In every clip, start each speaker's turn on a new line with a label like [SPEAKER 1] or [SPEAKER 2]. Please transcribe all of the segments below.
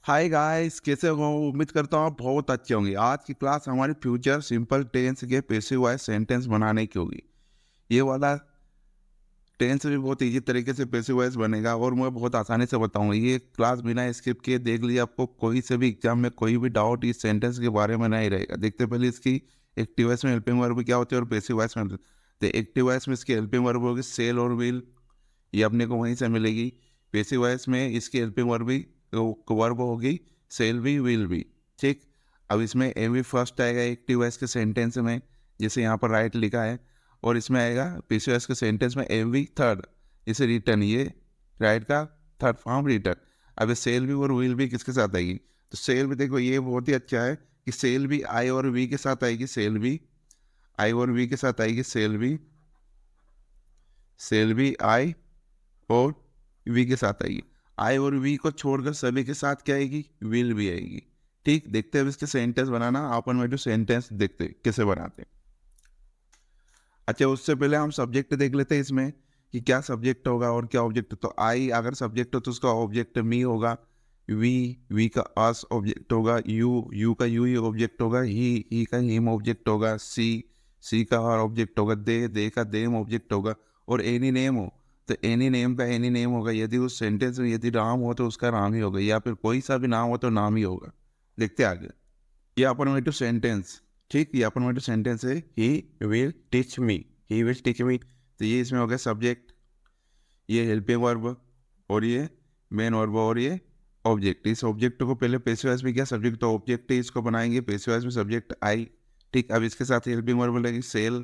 [SPEAKER 1] Hi guys, कैसे हो? उम्मीद करता हूँ आप बहुत अच्छे होंगे। आज की क्लास हमारी फ्यूचर सिंपल टेंस के पैसिव वॉइस सेंटेंस बनाने की होगी। ये वाला टेंस भी बहुत इजी तरीके से पैसिव वॉइस बनेगा और मैं बहुत आसानी से बताऊंगा। ये क्लास बिना स्किप किए देख लीजिए, आपको कोई से भी एग्जाम में कोई भी डाउट इस सेंटेंस के बारे में नहीं रहेगा। देखते पहले इसकी एक्टिव वॉइस में हेल्पिंग वर्ब क्या होती है और पैसिव वॉइस में। तो एक्टिव वॉइस में इसकी हेल्पिंग वर्ब होगी सेल और विल, ये अपने को वहीं से मिलेगी। पैसिव वॉइस में इसकी हेल्पिंग वर्ब भी वर्ब होगी सेल भी विल भी। ठीक, अब इसमें एम भी फर्स्ट आएगा एक्टिव वॉइस के सेंटेंस में, जैसे यहाँ पर राइट लिखा है। और इसमें आएगा पैसिव वॉइस के सेंटेंस में एम भी थर्ड, जैसे रिटर्न, ये राइट का थर्ड फॉर्म रिटर्न। अब सेल भी और विल भी किसके साथ आएगी? तो सेल भी देखो ये बहुत ही अच्छा है कि सेल भी आई और वी के साथ आएगी। सेल भी आई और वी के साथ आएगी। सेल भी आई और वी के साथ आएगी। आई और वी को छोड़कर सभी के साथ क्या आएगी? विल भी आएगी। ठीक, देखते हैं अब इसके सेंटेंस बनाना। अफर्मेटिव सेंटेंस देखते हैं कैसे बनाते हैं। अच्छा, उससे पहले हम सब्जेक्ट देख लेते हैं इसमें कि क्या सब्जेक्ट होगा और क्या ऑब्जेक्ट। तो आई अगर सब्जेक्ट हो तो उसका ऑब्जेक्ट मी होगा। वी का अस ऑब्जेक्ट होगा। यू का यू ही ऑब्जेक्ट होगा। ही का हिम ऑब्जेक्ट होगा। सी का हर ऑब्जेक्ट होगा। दे का देम ऑब्जेक्ट होगा। और एनी नेम हो तो एनी नेम का एनी नेम होगा। यदि उस सेंटेंस में यदि नाम हो तो उसका नाम ही होगा, या फिर कोई सा भी नाम हो तो नाम ही होगा। देखते हैं आगे। ये अफर्मेटिव सेंटेंस। ठीक, ये अफर्मेटिव सेंटेंस है। He will teach me. He will teach me, तो ये इसमें हो गया सब्जेक्ट, ये हेल्पिंग वर्ब, और ये मेन वर्ब, और ये ऑब्जेक्ट। इस ऑब्जेक्ट को पहले पैसिव वॉइस में क्या सब्जेक्ट तो ऑब्जेक्ट है, इसको बनाएंगे पैसिव वॉइस में सब्जेक्ट आई। ठीक, अब इसके साथ हेल्पिंग वर्ब लगेगी सेल,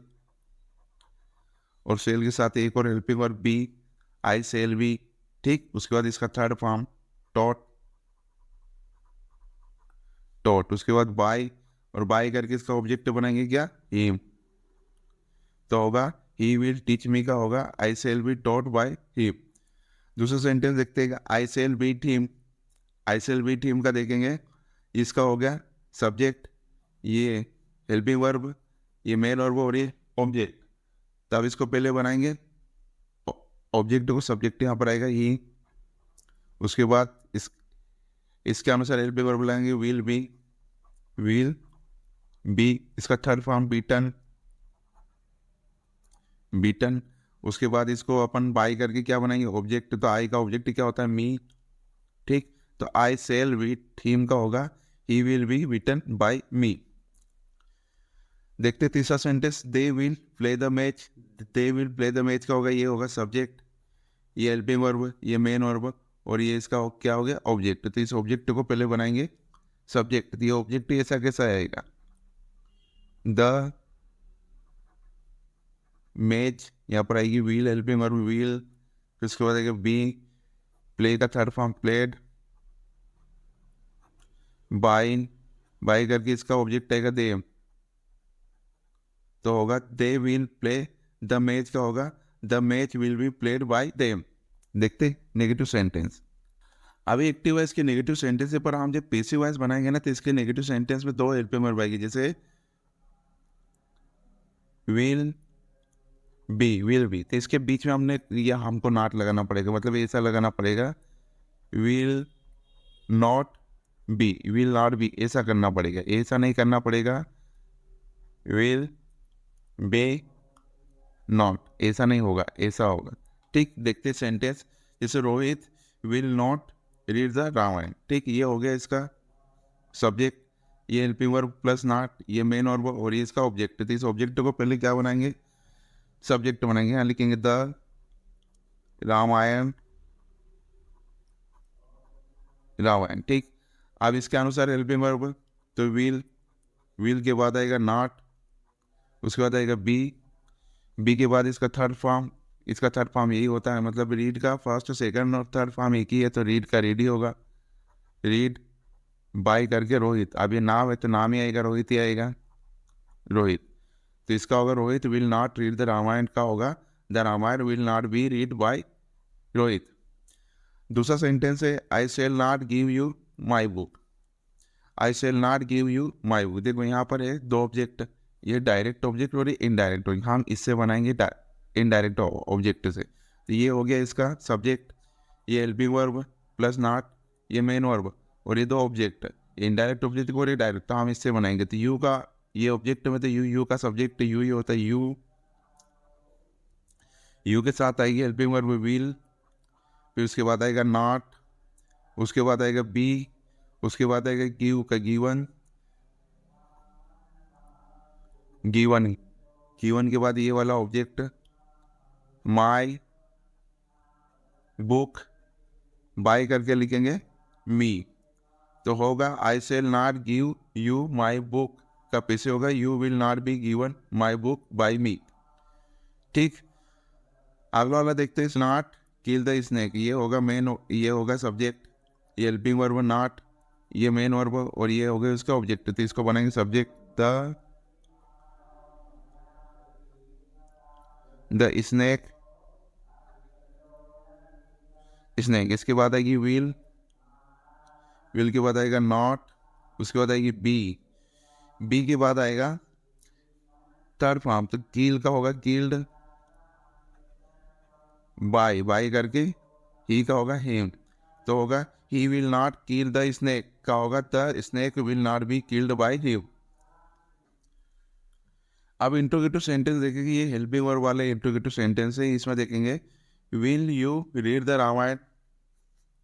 [SPEAKER 1] और सेल के साथ एक और helping verb be, I shall be. ठीक, उसके बाद इसका थर्ड फॉर्म टॉट। उसके बाद बाय, और बाय करके इसका ऑब्जेक्ट बनाएंगे क्या? हिम। तो होगा ही विल टीच मी का होगा I shall be taught by him. दूसरा सेंटेंस देखते हैं, I shall beat him. I shall beat him का देखेंगे, इसका हो गया सब्जेक्ट, ये हेल्पिंग वर्ब, ये मेन वर्ब, और ये ऑब्जेक्ट। तब इसको पहले बनाएंगे, ऑब्जेक्ट को सब्जेक्ट यहाँ पर आएगा ही। उसके बाद इसके अनुसार हेल्पिंग वर्ब लगाएंगे विल बी, इसका थर्ड फॉर्म बीटन। उसके बाद इसको अपन बाई करके क्या बनाएंगे? ऑब्जेक्ट। तो आई का ऑब्जेक्ट क्या होता है? मी। ठीक, तो आई सेल बीट हिम का होगा he will be beaten by me. देखते तीसरा sentence, they will play the match. They will play the match का होगा, ये होगा सब्जेक्ट, ये हेल्पिंग वर्ब, ये मेन वर्ब, और ये इसका क्या हो गया? ऑब्जेक्ट। तो इस ऑब्जेक्ट को पहले बनाएंगे सब्जेक्ट। ये ऑब्जेक्ट ऐसा कैसा आएगा? द मैच, यहाँ पर आएगी व्हील, हेल्पिंग वर्ब व्हील। फिर उसके बाद आएगा बी, प्ले का थर्ड फॉर्म प्लेड। बाई करके इसका ऑब्जेक्ट आएगा देम, तो होगा दे विल प्ले द मैच का होगा the match will be played by them. देखते नेगेटिव सेंटेंस। अभी एक्टिव वॉइस के नेगेटिव सेंटेंस पर हम जब पैसिव वॉइस बनाएंगे ना, तो इसके नेगेटिव सेंटेंस में दो हेल्पिंग वर्ब आएगी, जैसे विल बी। तो इसके बीच में हमने या हमको नॉट लगाना पड़ेगा, मतलब ऐसा लगाना पड़ेगा विल नॉट बी, ऐसा करना पड़ेगा। ऐसा नहीं करना पड़ेगा विल बी नॉट, ऐसा नहीं होगा, ऐसा होगा। ठीक, देखते सेंटेंस, जैसे Rohit will not read the Ramayana. ठीक, ये हो गया इसका सब्जेक्ट, ये हेल्पिंग वर्ब प्लस नॉट, ये मेन वर्ब, और ये इसका ऑब्जेक्ट। तो इस ऑब्जेक्ट को पहले क्या बनाएंगे? सब्जेक्ट बनाएंगे। यहाँ लिखेंगे द रामायण। ठीक, अब इसके अनुसार हेल्पिंग वर्ब, तो विल के बाद आएगा नॉट, उसके बाद आएगा बी के बाद इसका थर्ड फॉर्म। इसका थर्ड फॉर्म यही होता है, मतलब रीड का फर्स्ट सेकंड और थर्ड फॉर्म एक ही है, तो रीड का रीड ही होगा। रीड बाय करके रोहित, अब ये नाम है तो नाम ही आएगा, रोहित ही आएगा, रोहित। तो इसका होगा Rohit will not read the Ramayana का होगा the Ramayana will not be read by Rohit. दूसरा सेंटेंस है, I shall not give you my book. I shall not give you my book. देखो यहाँ पर है दो ऑब्जेक्ट, ये डायरेक्ट ऑब्जेक्ट और ये इनडायरेक्ट ऑब्जेक्ट। हम इससे बनाएंगे इनडायरेक्ट ऑब्जेक्ट से। तो ये हो गया इसका सब्जेक्ट, ये हेल्पिंग वर्ब प्लस नॉट, ये मेन वर्ब, और ये दो ऑब्जेक्ट है, इनडायरेक्ट ऑब्जेक्ट को और ये डायरेक्ट, तो हम इससे बनाएंगे। तो यू का ये ऑब्जेक्ट में, तो यू का सब्जेक्ट यू ही होता है। यू के साथ आएगी हेल्पिंग वर्ब विल, फिर उसके बाद आएगा नॉट, उसके बाद आएगा बी, उसके बाद आएगा गिव का गिवन, गिवन के बाद ये वाला ऑब्जेक्ट माई बुक, बाय करके लिखेंगे मी, तो होगा I shall not give you my book का पीछे होगा you will not be given my book by me. ठीक, अगला वाला देखते हैं, नॉट किल द स्नेक, ये होगा मेन, ये होगा सब्जेक्ट, ये हेल्पिंग वर्ब नॉट, ये मेन वर्ब और ये हो गया उसका ऑब्जेक्ट, तो इसको बनाएंगे सब्जेक्ट द स्नेक, इसके बाद आएगी विल के बाद आएगा नॉट, उसके बाद आएगी बी के बाद आएगा थर्ड फॉर्म, तो किल का होगा किल्ड बाय करके ही का होगा हिम, तो होगा he will not kill the snake का होगा the snake will not be killed by him. अब इंट्रोगेटिव सेंटेंस देखेंगे, ये हेल्पिंग वर्ब वाले इंट्रोगेटिव सेंटेंस है, इसमें देखेंगे will you read the Ramayana,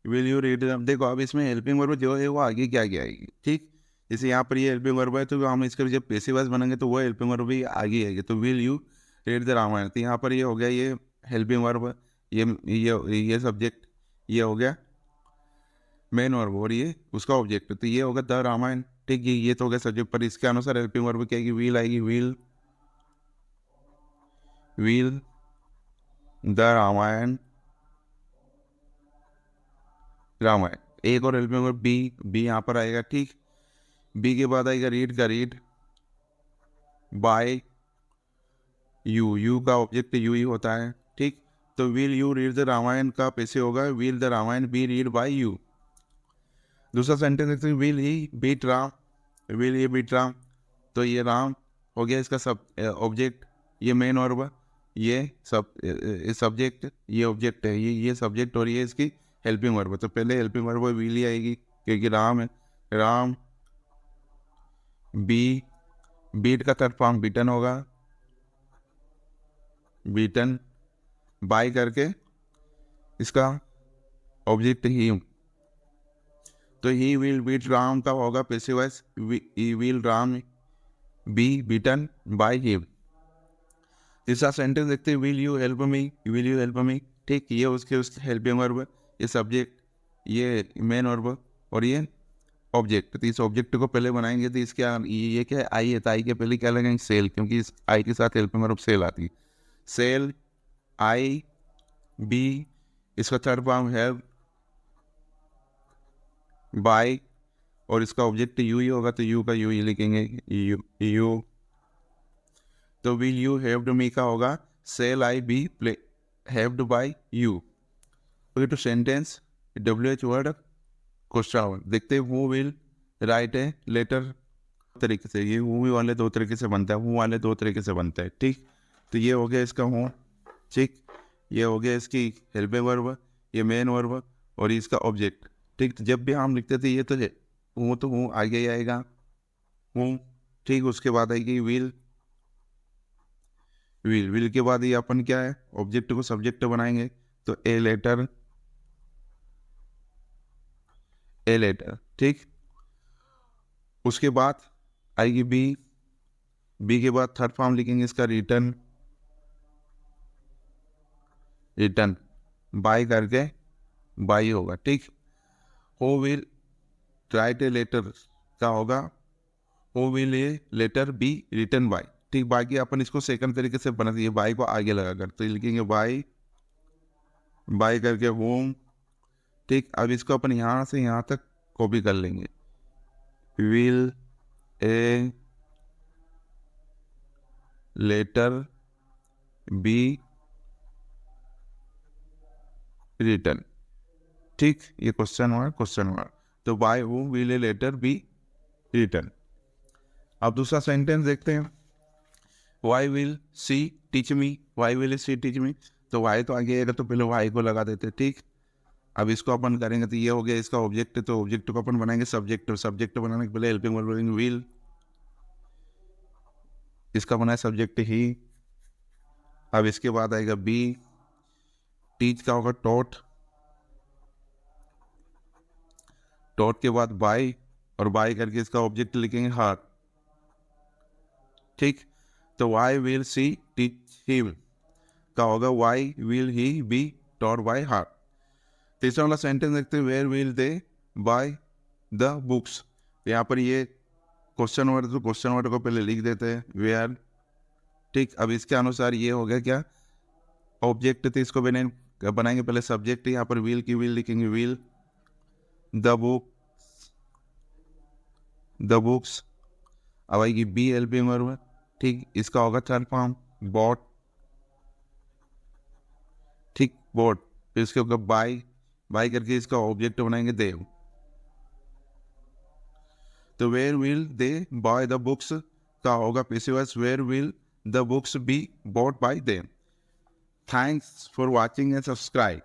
[SPEAKER 1] will you read, देखो अब इसमें हेल्पिंग वर्ब जो है वो आगे क्या आएगी। ठीक, जैसे यहाँ पर ये हेल्पिंग वर्ब है, तो हम इसका जब पैसिव वॉइस बनाएंगे तो वो हेल्पिंग वर्ब भी आगे आएगी, तो will you read the Ramayana, तो यहाँ पर ये हो गया ये हेल्पिंग वर्ब, ये सब्जेक्ट, ये हो गया मेन वर्ब और ये उसका ऑब्जेक्ट, तो ये होगा द रामायण। ठीक, ये तो हो गया सब्जेक्ट, पर इसके अनुसार हेल्पिंग वर्ब क्या आएगी, विल आएगी, विल द रामायण, एक और हेल्पिंग वर्ब बी यहाँ पर आएगा। ठीक, बी के बाद आएगा रीड का रीड बाय यू का ऑब्जेक्ट यू ही होता है। ठीक, तो will you read the Ramayana का पैसे होगा will the Ramayana be read by you. दूसरा सेंटेंस देखते हैं, विल ही बीट राम, तो ये राम हो गया इसका सब ऑब्जेक्ट, ये मेन वर्ब, ये सब सब्जेक्ट, ये ऑब्जेक्ट है, ये सब्जेक्ट और ये इसकी हेल्पिंग वर्ब, तो पहले हेल्पिंग वर्ब विल ही आएगी क्योंकि राम है, राम बीट का थर्ड फॉर्म बीटन होगा, बीटन बाय करके इसका ऑब्जेक्ट ही, तो ही विल बीट राम का होगा passive voice, will Ram B beaten by him. तीसरा सेंटेंस देखते हैं, विल यू हेल्प मी, ठीक, ये उसके हेल्पिंग वर्ब, ये सब्जेक्ट, ये मेन वर्ब और ये ऑब्जेक्ट, तो इस ऑब्जेक्ट को पहले बनाएंगे, तो इसके ये क्या है, आई है, तो आई के पहले क्या लगेंगे सेल, क्योंकि इस आई के साथ हेल्पिंग वर्ब सेल आती है, सेल आई बी, इसका थर्ड फॉर्म है बाय और इसका ऑब्जेक्ट यू ही होगा, तो यू का यू ही लिखेंगे, यू, तो विल यू हैव्ड मी का होगा सेल आई बी प्ले हैव्ड बाय यू। ओके, तो सेंटेंस WH वर्ड क्वेश्चन देखते हैं, who will write a letter तरीके से, ये हु वाले दो तरीके से बनता है, हु वाले दो तरीके से बनता है। ठीक, तो ये हो गया इसका हूँ, ठीक, ये हो गया इसकी हेल्पिंग वर्ब, ये मेन वर्ब और इसका ऑब्जेक्ट। ठीक, तो जब भी हम लिखते थे ये तो हूँ आगे ही आएगा, हूँ, ठीक, उसके बाद आएगी विल के बाद ये अपन क्या है, ऑब्जेक्ट को सब्जेक्ट बनाएंगे, तो ए लेटर, ठीक, उसके बाद आएगी बी के बाद थर्ड फॉर्म लिखेंगे इसका रिटर्न बाय करके बाई होगा। ठीक, who will write a letter का होगा who will a letter be written by. ठीक, बाकी अपन इसको सेकंड तरीके से बना दिए, बाई को आगे लगा कर, तो लिखेंगे बाय करके होम। ठीक, अब इसको अपन यहाँ से यहाँ तक कॉपी कर लेंगे, will a letter be written. ठीक, ये क्वेश्चन मार्क, तो by who will a letter be written. अब दूसरा सेंटेंस देखते हैं, why will she teach me, तो वाई तो आगे आएगा, तो पहले वाई को लगा देते। ठीक, अब इसको अपन करेंगे तो ये हो गया इसका ऑब्जेक्ट, तो ऑब्जेक्ट को अपन बनाएंगे सब्जेक्ट, सब्जेक्ट बनाने के पहले हेल्पिंग वर्ब बोलेंगे विल, इसका बना है सब्जेक्ट ही। अब इसके बाद आएगा बी, टीच का होगा टॉट, टॉट के बाद बाय, और बाय करके इसका ऑब्जेक्ट लिखेंगे हार्ट, ठीक। तो why will she teach him का होगा why will he be taught by heart. तीसरा वाला सेंटेंस देखते हैं, where will they buy the books. यहाँ पर ये क्वेश्चन वर्ड, तो क्वेश्चन वर्ड को पहले लिख देते हैं वेयर, ठीक। अब इसके अनुसार ये हो गया क्या, ऑब्जेक्ट थे इसको बनाएंगे पहले सब्जेक्ट, यहाँ पर विल की विल लिखेंगे will, the book, the books. अब आएगी बी हेल्पिंग वर्ब, ठीक, इसका होगा थर्ड फॉर्म बॉट, ठीक, बॉट। फिर इसके ऊपर बाय, बाय करके इसका ऑब्जेक्ट बनाएंगे दे। तो where will they buy the books का होगा passive, where will the books be bought by them. Thanks for watching and subscribe.